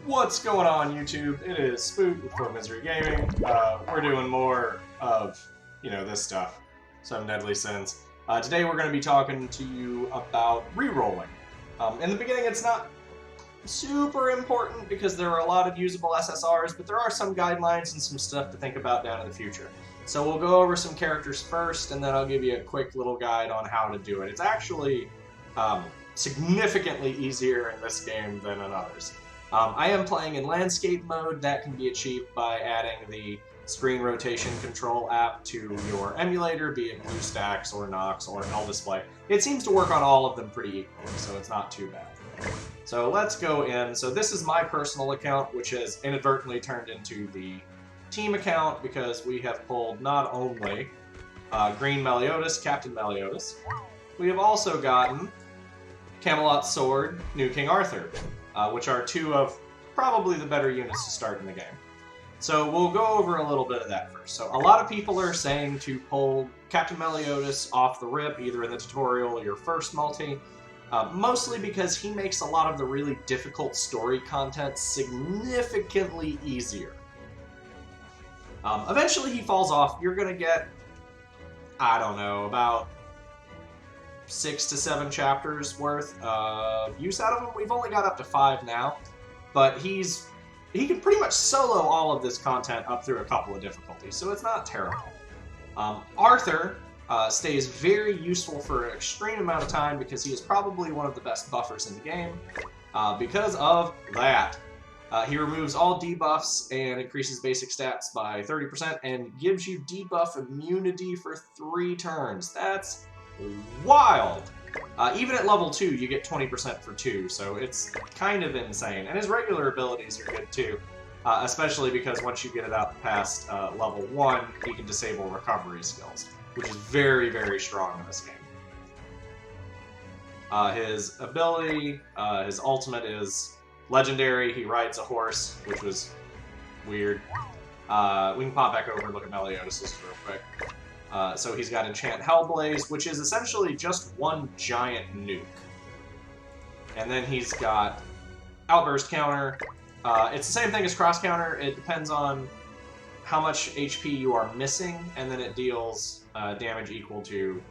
What's going on, YouTube? It is Spoot with Core Misery Gaming. We're doing more of, this stuff. Some Deadly Sins. Today we're going to be talking to you about rerolling. In the beginning, it's not super important because there are a lot of usable SSRs, but there are some guidelines and some stuff to think about down in the future. So we'll go over some characters first, and then I'll give you a quick little guide on how to do it. It's actually significantly easier in this game than in others. I am playing in landscape mode. That can be achieved by adding the screen rotation control app to your emulator, be it BlueStacks or Nox or L-Display. It seems to work on all of them pretty equally, so it's not too bad. So let's go in. So this is my personal account, which has inadvertently turned into the team account because we have pulled not only Green Meliodas, Captain Meliodas, we have also gotten Camelot Sword, New King Arthur, which are two of probably the better units to start in the game. So we'll go over a little bit of that first. So a lot of people are saying to pull Captain Meliodas off the rip, either in the tutorial or your first multi, mostly because he makes a lot of the really difficult story content significantly easier. Eventually he falls off. You're going to get, I don't know, about 6 to 7 chapters worth of use out of him. We've only got up to 5 now, but he can pretty much solo all of this content up through a couple of difficulties, so it's not terrible. Arthur stays very useful for an extreme amount of time because he is probably one of the best buffers in the game. Because of that, he removes all debuffs and increases basic stats by 30% and gives you debuff immunity for 3 turns. That's wild! Even at level 2, you get 20% for 2, so it's kind of insane. And his regular abilities are good too, especially because once you get it out past level 1, he can disable recovery skills, which is very, very strong in this game. His ability, his ultimate is legendary. He rides a horse, which was weird. We can pop back over and look at Meliodas real quick. So he's got Enchant Hellblaze, which is essentially just one giant nuke. And then he's got Outburst Counter. It's the same thing as Cross Counter. It depends on how much HP you are missing, and then it deals damage equal to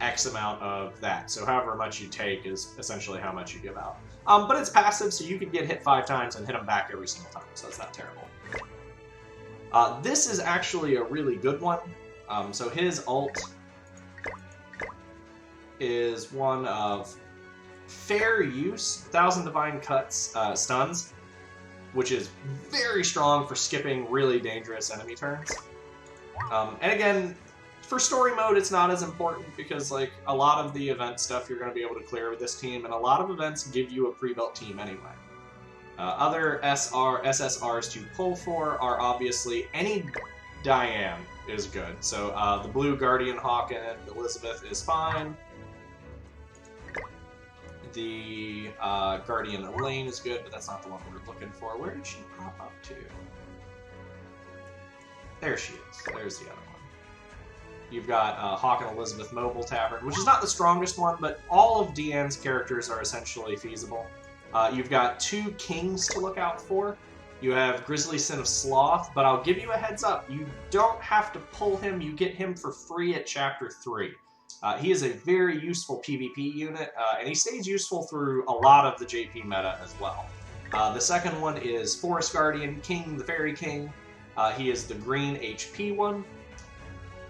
X amount of that. So however much you take is essentially how much you give out. But it's passive, so you could get hit 5 times and hit him back every single time, so it's not terrible. This is actually a really good one. So his ult is one of fair use, 1,000 Divine Cuts stuns, which is very strong for skipping really dangerous enemy turns. And again, for story mode, it's not as important because like a lot of the event stuff you're going to be able to clear with this team, and a lot of events give you a pre-built team anyway. Other SSRs to pull for are obviously any Diane is good. So the blue Guardian Hawk and Elizabeth is fine. The Guardian Elaine is good, but that's not the one we're looking for. Where did she pop up to? There she is. There's the other one. You've got Hawk and Elizabeth Mobile Tavern, which is not the strongest one, but all of Deanne's characters are essentially feasible. You've got 2 kings to look out for. You have Grizzly Sin of Sloth, but I'll give you a heads up. You don't have to pull him. You get him for free at Chapter 3. He is a very useful PvP unit, and he stays useful through a lot of the JP meta as well. The second one is Forest Guardian, King, the Fairy King. He is the green HP one.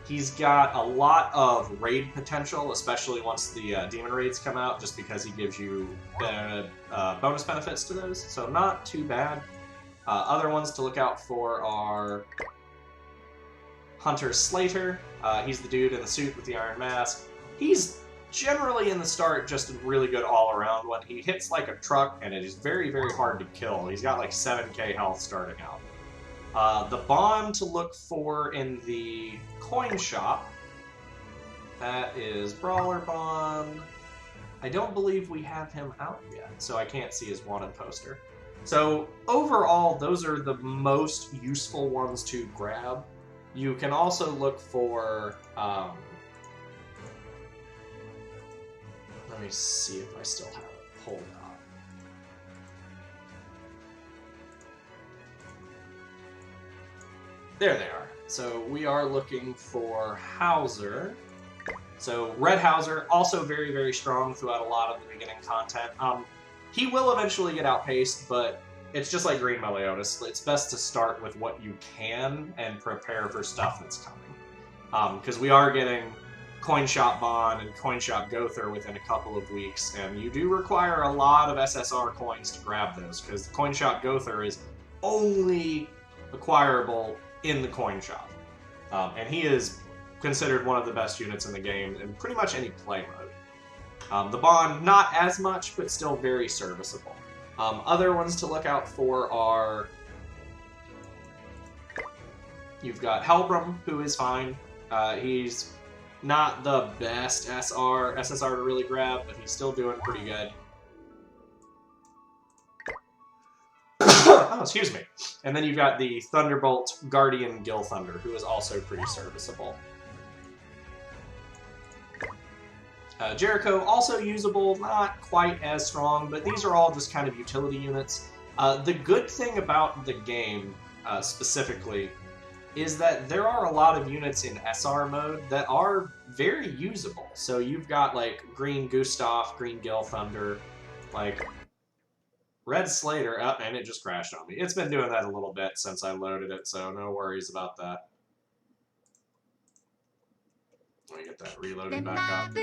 He's got a lot of raid potential, especially once the demon raids come out, just because he gives you bonus benefits to those, so not too bad. Other ones to look out for are Hunter Slater. He's the dude in the suit with the iron mask. He's generally in the start just a really good all-around one. He hits like a truck, and it is very, very hard to kill. He's got like 7k health starting out. The bond to look for in the coin shop, that is Brawler Bond. I don't believe we have him out yet, so I can't see his wanted poster. So overall, those are the most useful ones to grab. You can also look for, let me see if I still have it pulled up. There they are. So we are looking for Hauser. So Red Hauser, also very, very strong throughout a lot of the beginning content. He will eventually get outpaced, but it's just like Green Meliodas. It's best to start with what you can and prepare for stuff that's coming. Because we are getting Coin Shop Bond and Coin Shop Gother within a couple of weeks, and you do require a lot of SSR coins to grab those, because Coin Shop Gother is only acquirable in the coin shop. And he is considered one of the best units in the game in pretty much any play mode. The Bond, not as much, but still very serviceable. Other ones to look out for are... You've got Helbram, who is fine. He's not the best SSR to really grab, but he's still doing pretty good. Oh, excuse me. And then you've got the Thunderbolt Guardian Gil Thunder, who is also pretty serviceable. Jericho, also usable, not quite as strong, but these are all just kind of utility units. The good thing about the game, specifically, is that there are a lot of units in SR mode that are very usable. So you've got, like, Green Gustav, Green Gil Thunder, like... Red Slater, oh, and it just crashed on me. It's been doing that a little bit since I loaded it, so no worries about that. Let me get that reloaded back up.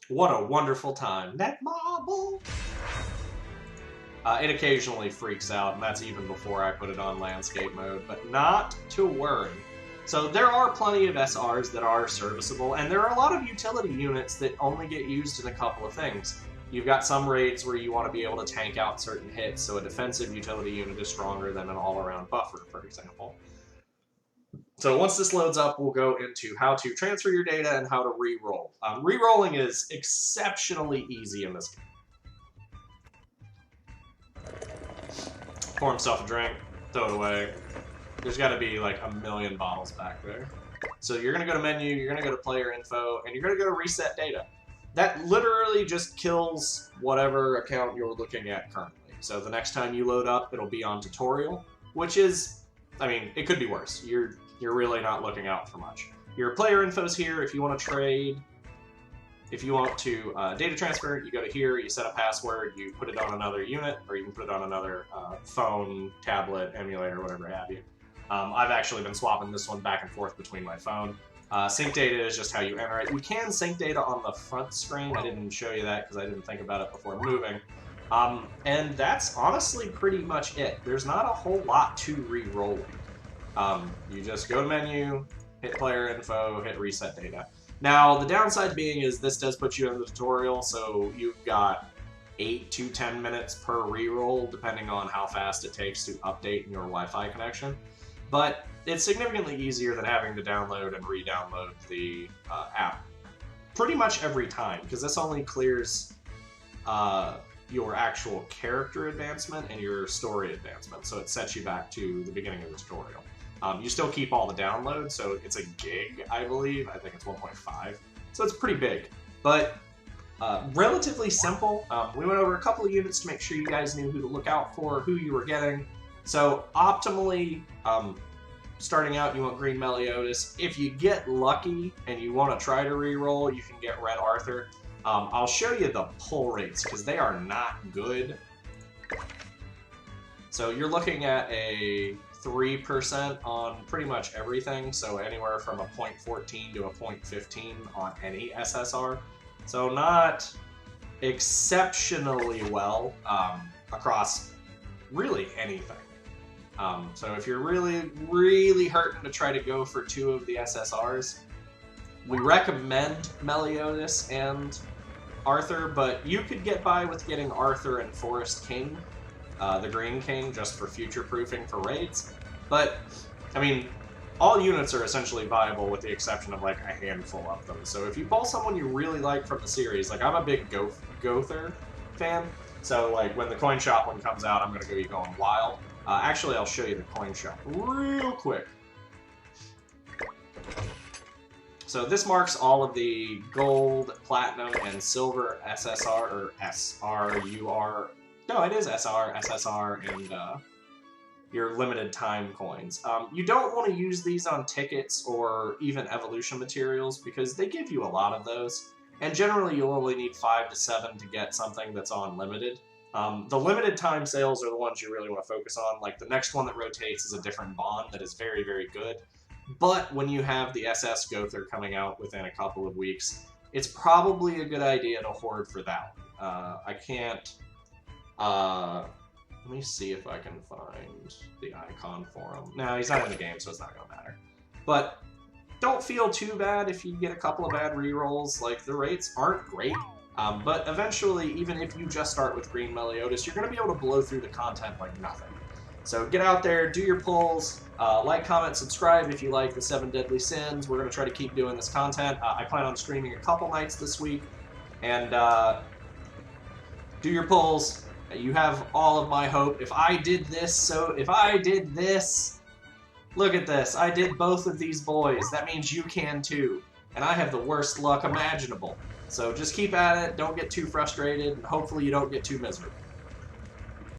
What a wonderful time. That marble! It occasionally freaks out, and that's even before I put it on landscape mode, but not to worry. So there are plenty of SRs that are serviceable, and there are a lot of utility units that only get used in a couple of things. You've got some raids where you want to be able to tank out certain hits, so a defensive utility unit is stronger than an all-around buffer, for example. So once this loads up, we'll go into how to transfer your data and how to re-roll. Re-rolling is exceptionally easy in this game. Pour himself a drink, throw it away. There's got to be like a million bottles back there. So you're going to go to menu, you're going to go to player info, and you're going to go to reset data. That literally just kills whatever account you're looking at currently. So the next time you load up, it'll be on tutorial, which is, I mean, it could be worse. You're really not looking out for much. Your player info's here. If you want to trade, if you want to data transfer, you go to here, you set a password, you put it on another unit, or you can put it on another phone, tablet, emulator, whatever have you. I've actually been swapping this one back and forth between my phone. Sync data is just how you enter it. You can sync data on the front screen. I didn't show you that because I didn't think about it before moving. And that's honestly pretty much it. There's not a whole lot to re-rolling. You just go to menu, hit player info, hit reset data. Now, the downside being is this does put you in the tutorial, so you've got 8 to 10 minutes per re-roll, depending on how fast it takes to update your Wi-Fi connection. But it's significantly easier than having to download and re-download the app pretty much every time, because this only clears your actual character advancement and your story advancement, so it sets you back to the beginning of the tutorial. You still keep all the downloads, so it's a gig, I believe. I think it's 1.5, so it's pretty big, but relatively simple. We went over a couple of units to make sure you guys knew who to look out for, who you were getting. So optimally, starting out, you want Green Meliodas. If you get lucky and you want to try to re-roll, you can get Red Arthur. I'll show you the pull rates because they are not good. So you're looking at a 3% on pretty much everything, so anywhere from a 0.14 to a 0.15 on any SSR. So not exceptionally well across really anything. So if you're really, really hurting to try to go for 2 of the SSRs, we recommend Meliodas and Arthur, but you could get by with getting Arthur and Forest King, the Green King, just for future-proofing for raids. But, I mean, all units are essentially viable with the exception of, like, a handful of them. So if you pull someone you really like from the series, like, I'm a big Gother fan, so, like, when the Coin Shop one comes out, I'm going to go going wild. Actually, I'll show you the Coin Shop real quick. So this marks all of the gold, platinum, and silver SSR, or SRUR. No, it is SR, SSR, and your limited time coins. You don't want to use these on tickets or even evolution materials because they give you a lot of those. And generally you'll only need 5 to 7 to get something that's on limited. The limited time sales are the ones you really want to focus on. Like the next one that rotates is a different bond that is very, very good. But when you have the SS Gother coming out within a couple of weeks, it's probably a good idea to hoard for that one. I can't... let me see if I can find the icon for him. No, he's not in the game, so it's not going to matter. But don't feel too bad if you get a couple of bad rerolls. Like, the rates aren't great. But eventually, even if you just start with Green Meliodas, you're going to be able to blow through the content like nothing. So get out there, do your pulls, like, comment, subscribe if you like the 7 Deadly Sins. We're going to try to keep doing this content. I plan on streaming a couple nights this week. And do your pulls. You have all of my hope. If I did this, look at this. I did both of these boys. That means you can too. And I have the worst luck imaginable. So just keep at it. Don't get too frustrated. And hopefully you don't get too miserable.